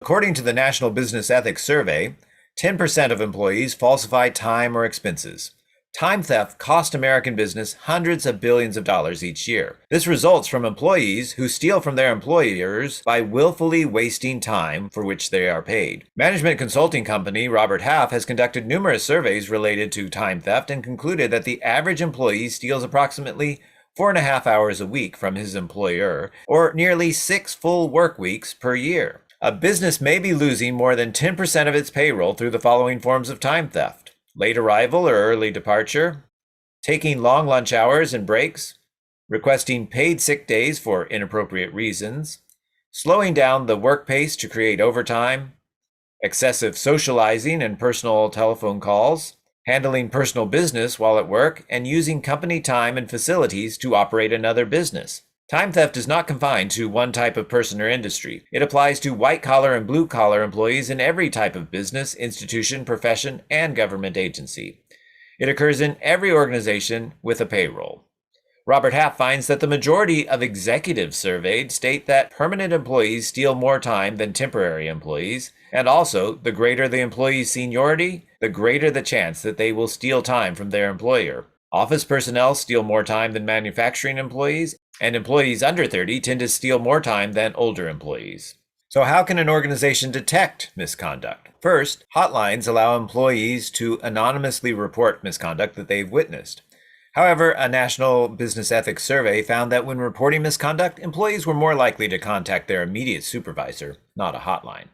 According to the National Business Ethics Survey, 10% of employees falsify time or expenses. Time theft costs American business hundreds of billions of dollars each year. This results from employees who steal from their employers by willfully wasting time for which they are paid. Management consulting company Robert Half has conducted numerous surveys related to time theft and concluded that the average employee steals approximately 4.5 hours a week from his employer, or nearly 6 full work weeks per year. A business may be losing more than 10% of its payroll through the following forms of time theft: late arrival or early departure, taking long lunch hours and breaks, requesting paid sick days for inappropriate reasons, slowing down the work pace to create overtime, excessive socializing and personal telephone calls, handling personal business while at work, and using company time and facilities to operate another business. Time theft is not confined to one type of person or industry. It applies to white-collar and blue-collar employees in every type of business, institution, profession, and government agency. It occurs in every organization with a payroll. Robert Half finds that the majority of executives surveyed state that permanent employees steal more time than temporary employees, and also, the greater the employee's seniority, the greater the chance that they will steal time from their employer. Office personnel steal more time than manufacturing employees, and employees under 30 tend to steal more time than older employees. So how can an organization detect misconduct? First, hotlines allow employees to anonymously report misconduct that they've witnessed. However, a National Business Ethics Survey found that when reporting misconduct, employees were more likely to contact their immediate supervisor, not a hotline.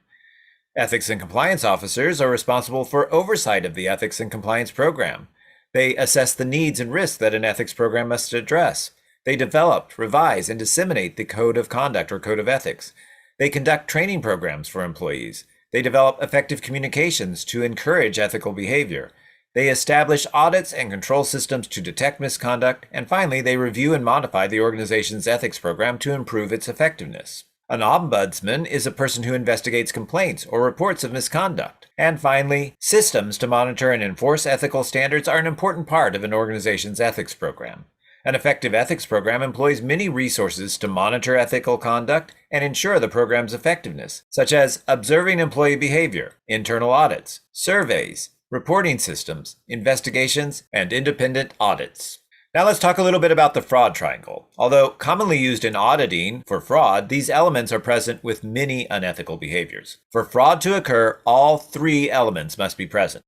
Ethics and compliance officers are responsible for oversight of the ethics and compliance program. They assess the needs and risks that an ethics program must address. They develop, revise, and disseminate the code of conduct or code of ethics. They conduct training programs for employees. They develop effective communications to encourage ethical behavior. They establish audits and control systems to detect misconduct. And finally, they review and modify the organization's ethics program to improve its effectiveness. An ombudsman is a person who investigates complaints or reports of misconduct. And finally, systems to monitor and enforce ethical standards are an important part of an organization's ethics program. An effective ethics program employs many resources to monitor ethical conduct and ensure the program's effectiveness, such as observing employee behavior, internal audits, surveys, reporting systems, investigations, and independent audits. Now let's talk a little bit about the fraud triangle. Although commonly used in auditing for fraud, these elements are present with many unethical behaviors. For fraud to occur, all 3 elements must be present.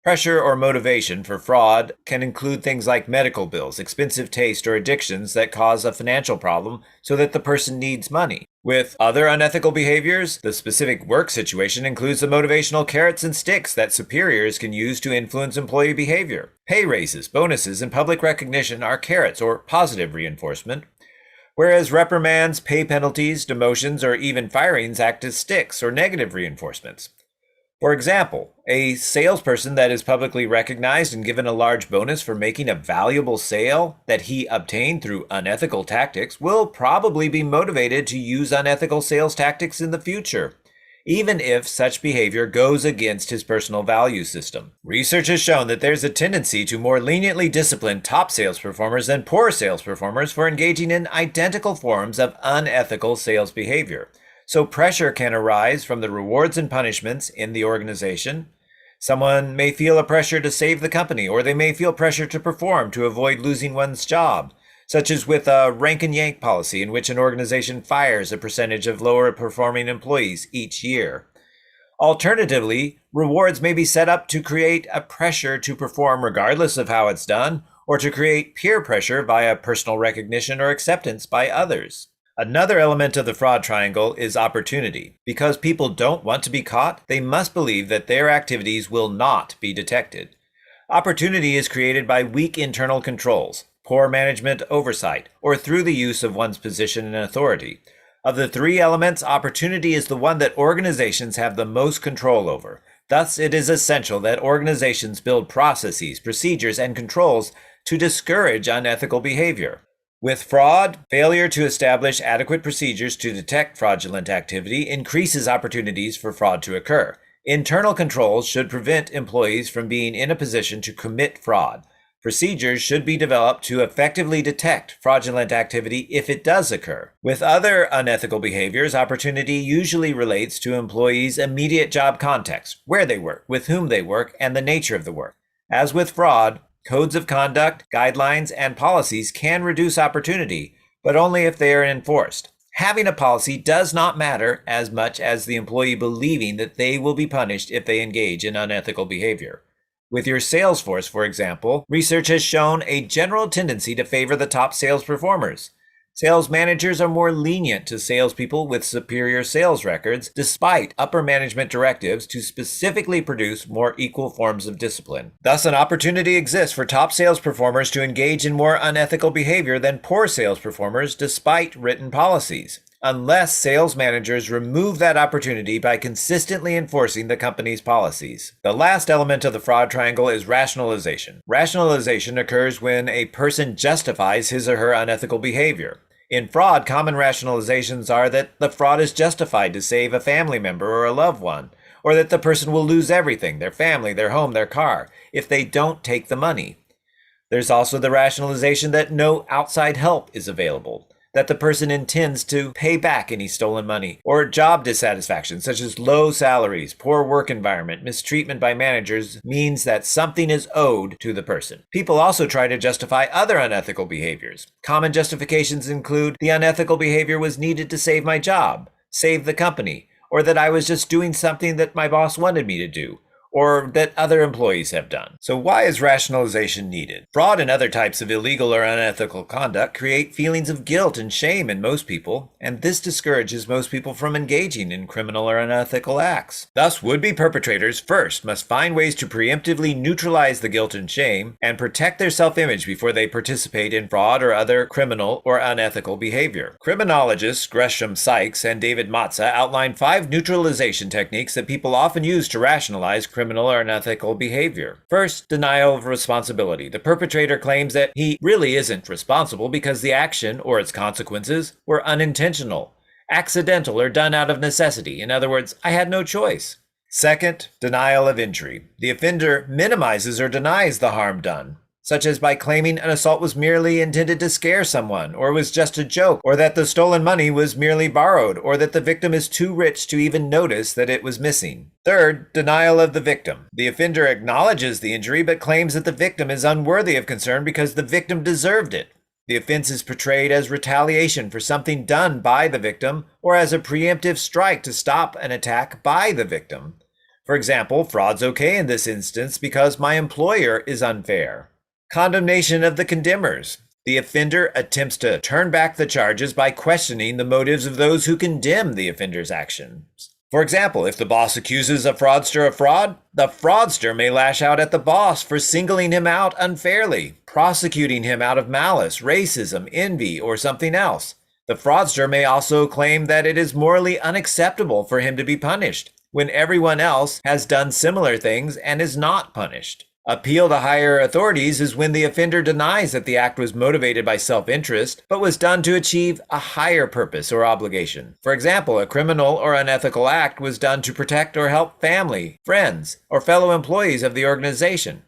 Pressure or motivation for fraud can include things like medical bills, expensive taste, or addictions that cause a financial problem so that the person needs money. With other unethical behaviors, the specific work situation includes the motivational carrots and sticks that superiors can use to influence employee behavior. Pay raises, bonuses, and public recognition are carrots or positive reinforcement, whereas reprimands, pay penalties, demotions, or even firings act as sticks or negative reinforcements. For example, a salesperson that is publicly recognized and given a large bonus for making a valuable sale that he obtained through unethical tactics will probably be motivated to use unethical sales tactics in the future, even if such behavior goes against his personal value system. Research has shown that there's a tendency to more leniently discipline top sales performers than poor sales performers for engaging in identical forms of unethical sales behavior. So pressure can arise from the rewards and punishments in the organization. Someone may feel a pressure to save the company, or they may feel pressure to perform to avoid losing one's job, such as with a rank and yank policy in which an organization fires a percentage of lower performing employees each year. Alternatively, rewards may be set up to create a pressure to perform regardless of how it's done, or to create peer pressure via personal recognition or acceptance by others. Another element of the fraud triangle is opportunity. Because people don't want to be caught, they must believe that their activities will not be detected. Opportunity is created by weak internal controls, poor management oversight, or through the use of one's position and authority. Of the 3 elements, opportunity is the one that organizations have the most control over. Thus, it is essential that organizations build processes, procedures, and controls to discourage unethical behavior. With fraud, failure to establish adequate procedures to detect fraudulent activity increases opportunities for fraud to occur. Internal controls should prevent employees from being in a position to commit fraud. Procedures should be developed to effectively detect fraudulent activity if it does occur. With other unethical behaviors, opportunity usually relates to employees' immediate job context, where they work, with whom they work, and the nature of the work. As with fraud, codes of conduct, guidelines, and policies can reduce opportunity, but only if they are enforced. Having a policy does not matter as much as the employee believing that they will be punished if they engage in unethical behavior. With your sales force, for example, research has shown a general tendency to favor the top sales performers. Sales managers are more lenient to salespeople with superior sales records, despite upper management directives to specifically produce more equal forms of discipline. Thus, an opportunity exists for top sales performers to engage in more unethical behavior than poor sales performers, despite written policies, unless sales managers remove that opportunity by consistently enforcing the company's policies. The last element of the fraud triangle is rationalization. Rationalization occurs when a person justifies his or her unethical behavior. In fraud, common rationalizations are that the fraud is justified to save a family member or a loved one, or that the person will lose everything, their family, their home, their car, if they don't take the money. There's also the rationalization that no outside help is available, that the person intends to pay back any stolen money, or job dissatisfaction such as low salaries, poor work environment, mistreatment by managers means that something is owed to the person. People also try to justify other unethical behaviors. Common justifications include the unethical behavior was needed to save my job, save the company, or that I was just doing something that my boss wanted me to do, or that other employees have done. So why is rationalization needed? Fraud and other types of illegal or unethical conduct create feelings of guilt and shame in most people, and this discourages most people from engaging in criminal or unethical acts. Thus, would-be perpetrators first must find ways to preemptively neutralize the guilt and shame and protect their self-image before they participate in fraud or other criminal or unethical behavior. Criminologists Gresham, Sykes, and David Matza outline 5 neutralization techniques that people often use to rationalize criminal or unethical behavior. First, denial of responsibility. The perpetrator claims that he really isn't responsible because the action or its consequences were unintentional, accidental, or done out of necessity. In other words, I had no choice. Second, denial of injury. The offender minimizes or denies the harm done, such as by claiming an assault was merely intended to scare someone, or was just a joke, or that the stolen money was merely borrowed, or that the victim is too rich to even notice that it was missing. Third, denial of the victim. The offender acknowledges the injury but claims that the victim is unworthy of concern because the victim deserved it. The offense is portrayed as retaliation for something done by the victim, or as a preemptive strike to stop an attack by the victim. For example, fraud's okay in this instance because my employer is unfair. Condemnation of the condemners. The offender attempts to turn back the charges by questioning the motives of those who condemn the offender's actions. For example, if the boss accuses a fraudster of fraud, the fraudster may lash out at the boss for singling him out unfairly, prosecuting him out of malice, racism, envy, or something else. The fraudster may also claim that it is morally unacceptable for him to be punished, when everyone else has done similar things and is not punished. Appeal to higher authorities is when the offender denies that the act was motivated by self-interest, but was done to achieve a higher purpose or obligation. For example, a criminal or unethical act was done to protect or help family, friends, or fellow employees of the organization.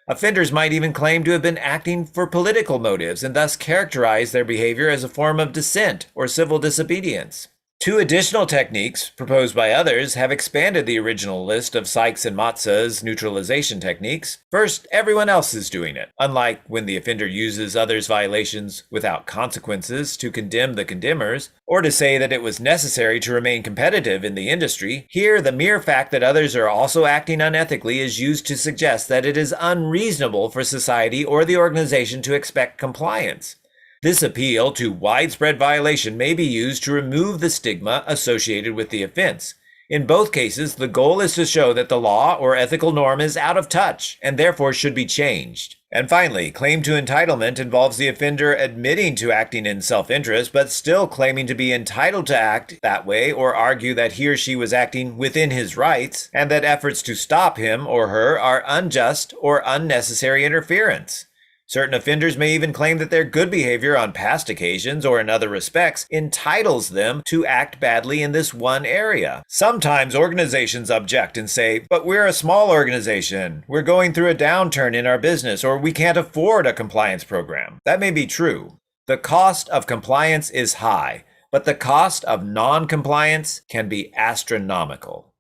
Offenders might even claim to have been acting for political motives and thus characterize their behavior as a form of dissent or civil disobedience. 2 additional techniques, proposed by others, have expanded the original list of Sykes and Matza's neutralization techniques. First, everyone else is doing it. Unlike when the offender uses others' violations without consequences to condemn the condemners, or to say that it was necessary to remain competitive in the industry, here the mere fact that others are also acting unethically is used to suggest that it is unreasonable for society or the organization to expect compliance. This appeal to widespread violation may be used to remove the stigma associated with the offense. In both cases, the goal is to show that the law or ethical norm is out of touch and therefore should be changed. And finally, claim to entitlement involves the offender admitting to acting in self-interest but still claiming to be entitled to act that way or argue that he or she was acting within his rights and that efforts to stop him or her are unjust or unnecessary interference. Certain offenders may even claim that their good behavior on past occasions or in other respects entitles them to act badly in this one area. Sometimes organizations object and say, but we're a small organization, we're going through a downturn in our business, or we can't afford a compliance program. That may be true. The cost of compliance is high, but the cost of non-compliance can be astronomical.